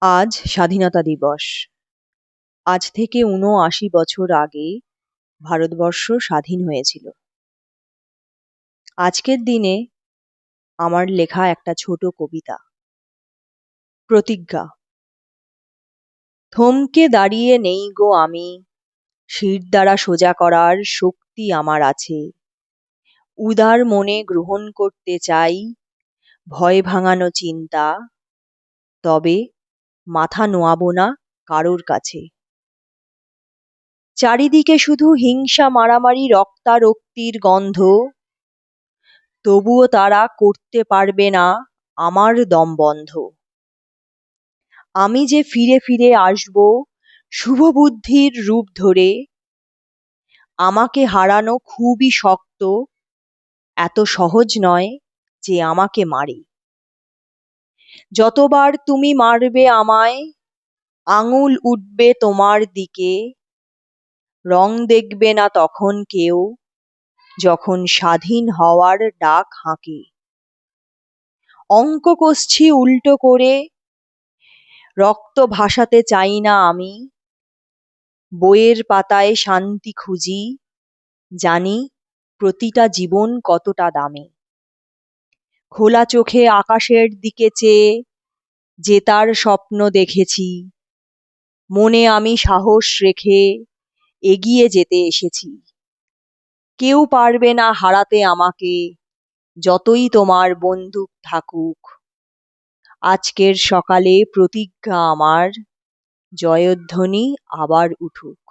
আজ স্বাধীনতা দিবস। আজ থেকে ৭৯ বছর আগে ভারতবর্ষ স্বাধীন হয়েছিল। আজকের দিনে আমার লেখা একটা ছোট কবিতা, প্রতিজ্ঞা। থমকে দাঁড়িয়ে নেই গো আমি, শিরদাঁড়া সোজা করার শক্তি আমার আছে। উদার মনে গ্রহণ করতে চাই ভয় ভাঙানো চিন্তা, তবে মাথা নোয়াবো না কারোর কাছে। চারিদিকে শুধু হিংসা, মারামারি, রক্তারক্তির গন্ধ, তবুও তারা করতে পারবে না আমার দম বন্ধ। আমি যে ফিরে ফিরে আসব শুভবুদ্ধির রূপ ধরে, আমাকে হারানো খুবই শক্ত, এত সহজ নয় যে আমাকে মারে। যতবার তুমি মারবে আমায়, আঙুল উঠবে তোমার দিকে, রং দেখবে না তখন কেউ, যখন স্বাধীন হওয়ার ডাক হাঁকে। অঙ্ক কষছি উল্টো করে, রক্ত ভাসাতে চাই না আমি, বইয়ের পাতায় শান্তি খুঁজি, জানি প্রতিটা জীবন কতটা দামি। খোলা চোখে আকাশের দিকে চেয়ে জেতার স্বপ্ন দেখেছি, মনে আমি সাহস রেখে এগিয়ে যেতে এসেছি। কেউ পারবে না হারাতে আমাকে, যতই তোমার বন্দুক থাকুক। আজকের সকালে প্রতিজ্ঞা আমার, জয়ধ্বনি আবার উঠুক।